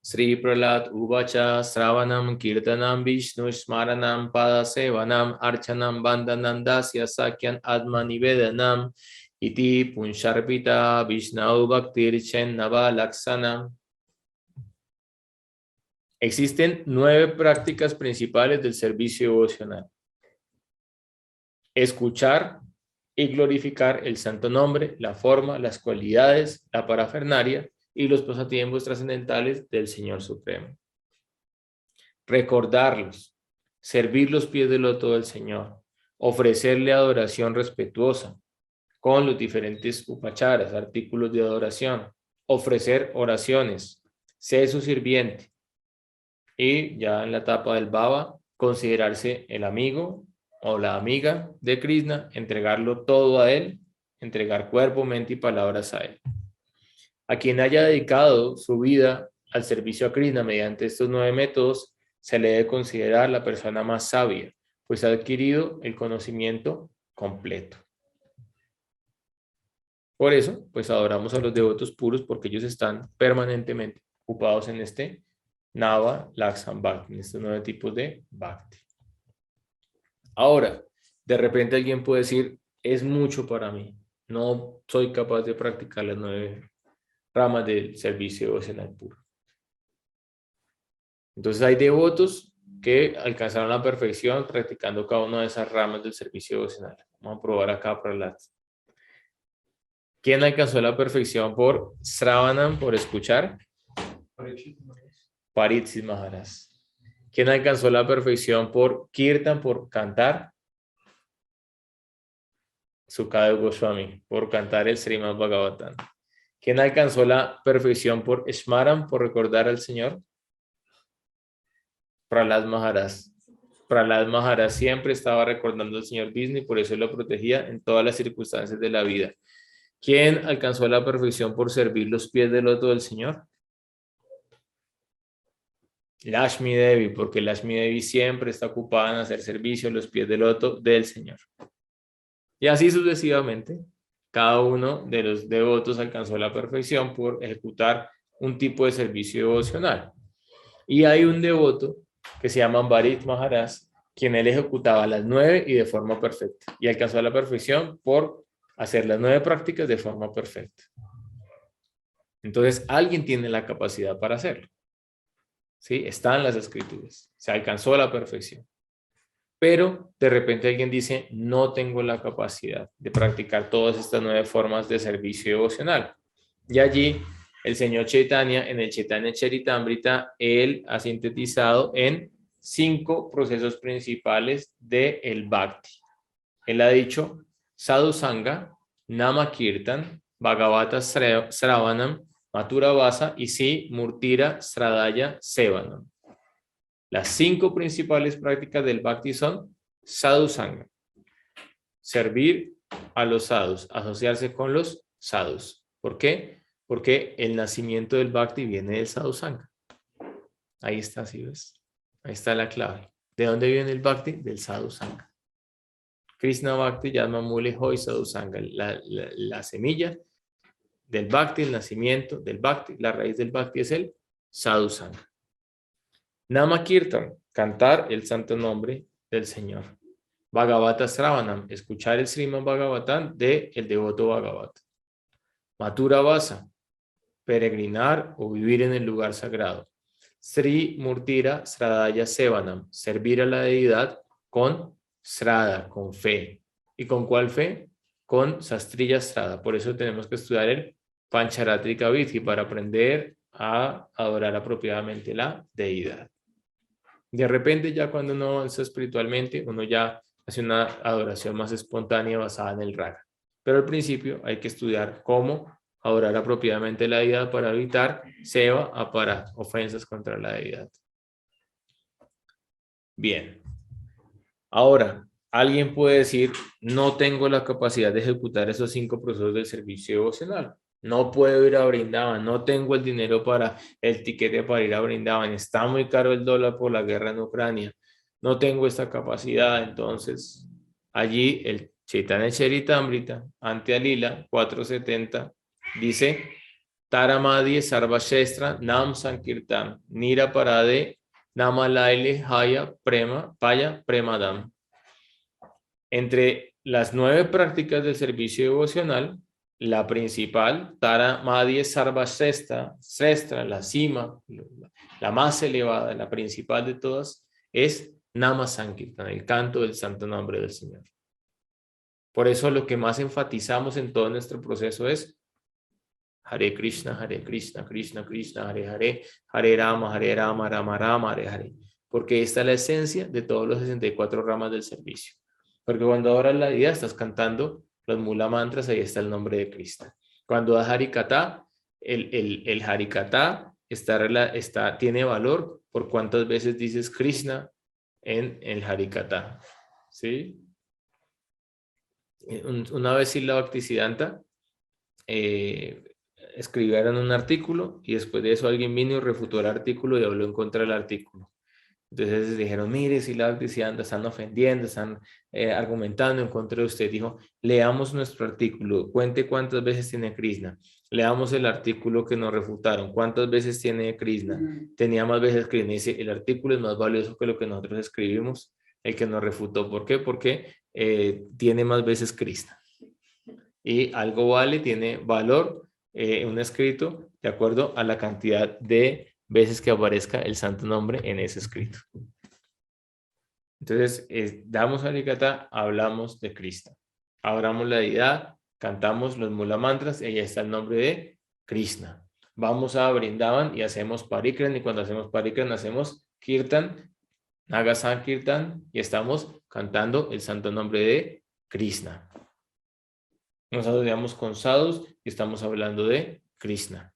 Sri Prahlad Uvacha Sravanam Kirtanam Vishnu Smaranam Pada Sevanam Archanam Vandanam Dasya Sakyan Atma Nivedanam Iti Punsharpita Vishnau Bhaktir Chennava Laksanam. Existen 9 prácticas principales del servicio devocional. Escuchar y glorificar el santo nombre, la forma, las cualidades, la parafernalia y los pasatiempos trascendentales del Señor Supremo. Recordarlos, servir los pies del loto del Señor, ofrecerle adoración respetuosa con los diferentes upacharas, artículos de adoración, ofrecer oraciones, ser su sirviente. Y ya en la etapa del Baba, considerarse el amigo o la amiga de Krishna, entregarlo todo a él, entregar cuerpo, mente y palabras a él. A quien haya dedicado su vida al servicio a Krishna mediante estos 9 métodos, se le debe considerar la persona más sabia, pues ha adquirido el conocimiento completo. Por eso, pues adoramos a los devotos puros porque ellos están permanentemente ocupados en este Nava, Laksam, Bhakti, en estos 9 tipos de Bhakti. Ahora, De repente alguien puede decir, es mucho para mí, no soy capaz de practicar las 9 ramas del servicio devocional puro. Entonces hay devotos que alcanzaron la perfección practicando cada una de esas ramas del servicio devocional. Vamos a probar acá para las. ¿Quién alcanzó la perfección por Sravanam, por escuchar? Pariksit Maharaj. ¿Quién alcanzó la perfección por Kirtan, por cantar? Sukadeva Goswami, por cantar el Srimad Bhagavatam. ¿Quién alcanzó la perfección por Smaran, por recordar al Señor? Prahlad Maharaj. Prahlad Maharaj siempre estaba recordando al Señor Vishnu y por eso lo protegía en todas las circunstancias de la vida. ¿Quién alcanzó la perfección por servir los pies del loto del Señor? Lakshmi Devi, porque Lakshmi Devi siempre está ocupada en hacer servicio a los pies del loto del Señor. Y así sucesivamente, cada uno de los devotos alcanzó la perfección por ejecutar un tipo de servicio devocional. Y hay un devoto que se llama Bharit Maharaj, quien él ejecutaba las 9 y de forma perfecta. Y alcanzó la perfección por hacer las 9 prácticas de forma perfecta. Entonces, alguien tiene la capacidad para hacerlo. ¿Sí? Está en las escrituras. Se alcanzó la perfección. Pero de repente alguien dice, no tengo la capacidad de practicar todas estas 9 formas de servicio devocional. Y allí el señor Chaitanya, en el Chaitanya Charitamrita, él ha sintetizado en 5 procesos principales del Bhakti. Él ha dicho Sadhu Sangha, Nama Kirtan, Bhagavata Sravanam, Mathura Vasa y sí, Murtira Sradaya Sevanam. Las 5 principales prácticas del Bhakti son Sadhu Sangha, servir a los sadhus, asociarse con los sadhus. ¿Por qué? Porque el nacimiento del Bhakti viene del Sadhu Sangha. Ahí está, ¿sí ves? Ahí está la clave. ¿De dónde viene el Bhakti? Del Sadhu Sangha. Krishna Bhakti Yadma Mule Hoy Sadhu Sangha. La semilla del Bhakti, el nacimiento del Bhakti, la raíz del Bhakti es el Sadhu Sangha. Nama Kirtan, cantar el santo nombre del Señor. Bhagavata Sravanam, escuchar el Srimad Bhagavatam de el devoto Bhagavata. Mathura Vasa, peregrinar o vivir en el lugar sagrado. Sri Murtira Sradaya Sevanam, servir a la deidad con Srada, con fe. ¿Y con cuál fe? Con Sastriya Srada. Por eso tenemos que estudiar el Pancharatrika Vidhi para aprender a adorar apropiadamente la deidad. De repente ya cuando uno avanza espiritualmente, uno ya hace una adoración más espontánea basada en el raga. Pero al principio hay que estudiar cómo adorar apropiadamente la deidad para evitar seva, apara, ofensas contra la deidad. Bien. Ahora, alguien puede decir, no tengo la capacidad de ejecutar esos 5 procesos del servicio devocional. No puedo ir a Brindavan, no tengo el dinero para el tiquete para ir a Brindavan, está muy caro el dólar por la guerra en Ucrania, no tengo esta capacidad. Entonces, allí el Chaitanya Charitamrita, ante Alila 470, dice, Taramadhi Sarvashestra Nam Sankirtan, Nira Parade, Nama Laile Haya Prema, Paya Premadam. Entre las 9 prácticas del servicio devocional, la principal, Tara Madhya Sarvashrestra, la cima, la más elevada, la principal de todas, es Nama Sankirtan, el canto del santo nombre del Señor. Por eso lo que más enfatizamos en todo nuestro proceso es Hare Krishna, Krishna Krishna, Hare Hare, Hare Rama, Rama Rama, Hare Hare. Porque esta es la esencia de todos los 64 ramas del servicio. Porque cuando adoras la deidad estás cantando los mula mantras, ahí está el nombre de Krishna. Cuando das Harikatha, el Harikatha tiene valor por cuántas veces dices Krishna en el Harikatha. ¿Sí? Una vez Srila Bhaktisiddhanta escribieron un artículo y después de eso alguien vino y refutó el artículo y habló en contra del artículo. Entonces dijeron, mire, si la Bhaktisiddhanta están ofendiendo, están argumentando en contra de usted. Dijo, leamos nuestro artículo, cuente cuántas veces tiene Krishna. Leamos el artículo que nos refutaron, cuántas veces tiene Krishna. Tenía más veces Krishna. Dice, el artículo es más valioso que lo que nosotros escribimos, el que nos refutó. ¿Por qué? Porque tiene más veces Krishna. Y algo vale, tiene valor, un escrito, de acuerdo a la cantidad de veces que aparezca el santo nombre en ese escrito. Entonces, damos Harikata, hablamos de Krishna. Hablamos la deidad, cantamos los mula mantras, y ahí está el nombre de Krishna. Vamos a Vrindavan y hacemos parikran, y cuando hacemos parikran hacemos kirtan, Naga Sankirtan, y estamos cantando el santo nombre de Krishna. Nos asociamos con sadhus y estamos hablando de Krishna.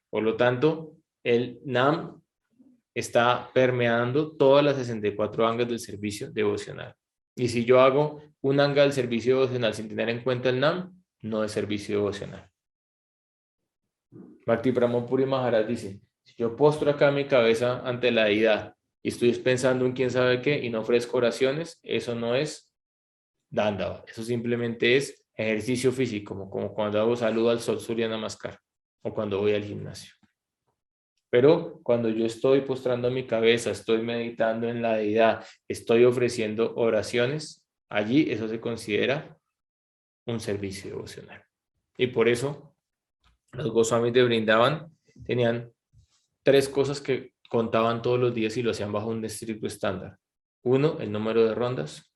Por lo tanto, el Nam está permeando todas las 64 angas del servicio devocional. Y si yo hago un anga del servicio devocional sin tener en cuenta el Nam, no es servicio devocional. Bhakti Pramod Puri Maharaj dice, si yo postro acá mi cabeza ante la deidad y estoy pensando en quién sabe qué y no ofrezco oraciones, eso no es Dandava, eso simplemente es ejercicio físico, como cuando hago saludo al sol Surya Namaskar o cuando voy al gimnasio. Pero cuando yo estoy postrando mi cabeza, estoy meditando en la deidad, estoy ofreciendo oraciones, allí eso se considera un servicio devocional. Y por eso los Goswamis de Vrindavan tenían 3 cosas que contaban todos los días y lo hacían bajo un estricto estándar. 1, el número de rondas.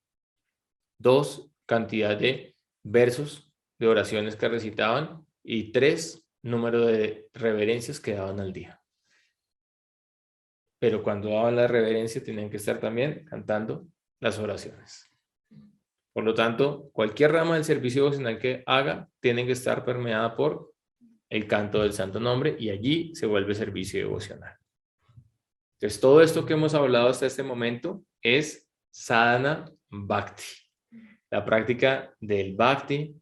2, cantidad de versos de oraciones que recitaban. Y 3, número de reverencias que daban al día. Pero cuando daban la reverencia tenían que estar también cantando las oraciones. Por lo tanto, cualquier rama del servicio devocional que haga tiene que estar permeada por el canto del santo nombre y allí se vuelve servicio devocional. Entonces, todo esto que hemos hablado hasta este momento es sadhana bhakti, la práctica del bhakti,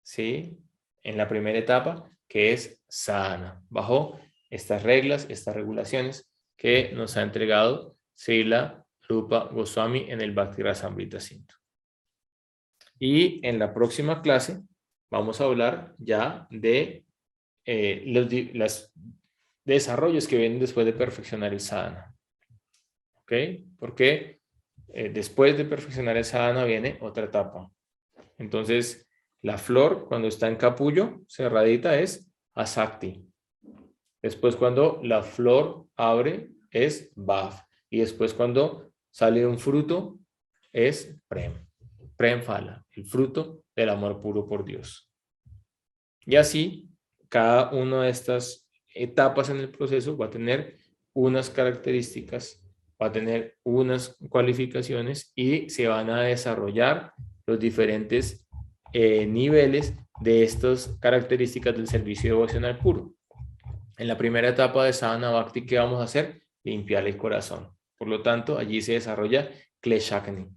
¿sí? En la primera etapa, que es sadhana, bajo estas reglas, estas regulaciones que nos ha entregado Srila Rupa Goswami en el Bhakti Rasamrita Sindhu. Y en la próxima clase vamos a hablar ya de los desarrollos que vienen después de perfeccionar el sadhana. ¿Ok? Porque después de perfeccionar el sadhana viene otra etapa. Entonces, la flor cuando está en capullo, cerradita, es asakti. Después cuando la flor abre es bhav. Y después cuando sale un fruto es prem. Prem phala, el fruto del amor puro por Dios. Y así, cada una de estas etapas en el proceso va a tener unas características, va a tener unas cualificaciones y se van a desarrollar los diferentes niveles de estas características del servicio devocional puro. En la primera etapa de sadhana bhakti, ¿qué vamos a hacer? Limpiar el corazón. Por lo tanto, allí se desarrolla kleshakni.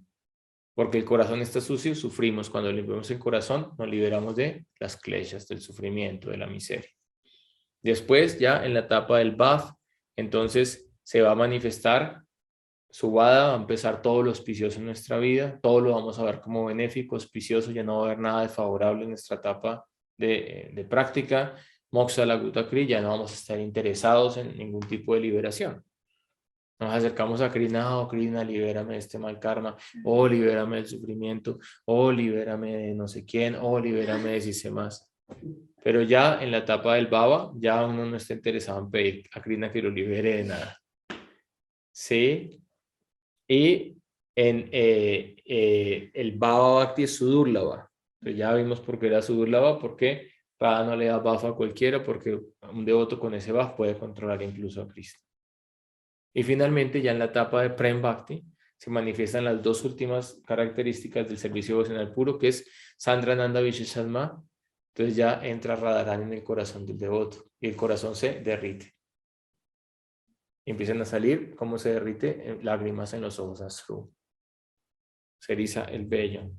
Porque el corazón está sucio, sufrimos. Cuando limpiamos el corazón, nos liberamos de las kleshas, del sufrimiento, de la miseria. Después, ya en la etapa del bhav, entonces se va a manifestar Subhada, va a empezar todo lo auspicioso en nuestra vida, todo lo vamos a ver como benéfico, auspicioso, ya no va a haber nada desfavorable en nuestra etapa de práctica. Moksha Laguta Kri, ya no vamos a estar interesados en ningún tipo de liberación. Nos acercamos a Krishna, oh Krishna, libérame de este mal karma, oh libérame del sufrimiento, oh libérame de no sé quién, oh libérame de si sé más. Pero ya en la etapa del Baba, ya uno no está interesado en pedir a Krishna que lo libere de nada. Sí. Y en el Baba Bhakti es Sudurlava. Entonces ya vimos por qué era Sudurlava, porque Pada no le da Bhav a cualquiera, porque un devoto con ese Bhav puede controlar incluso a Krishna. Y finalmente, ya en la etapa de Prem Bhakti, se manifiestan las 2 últimas características del servicio devocional puro, que es Sandrananda Visheshadma. Entonces ya entra Radharani en el corazón del devoto y el corazón se derrite. Y empiezan a salir, ¿cómo se derrite? Lágrimas en los ojos, asru. Se eriza el vello.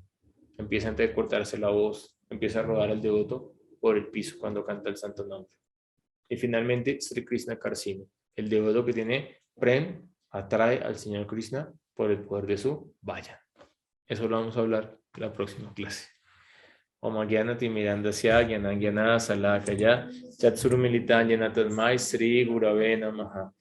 Empieza a entrecortarse la voz. Empieza a rodar el devoto por el piso cuando canta el santo nombre. Y finalmente, Sri Krishna Karsini. El devoto que tiene Prem atrae al Señor Krishna por el poder de su vaya. Eso lo vamos a hablar en la próxima clase. Om Gyanati Mirandasya Gyanana Salakaya Chatsuru Militan Yanatasmai Sri Gurave Namaha.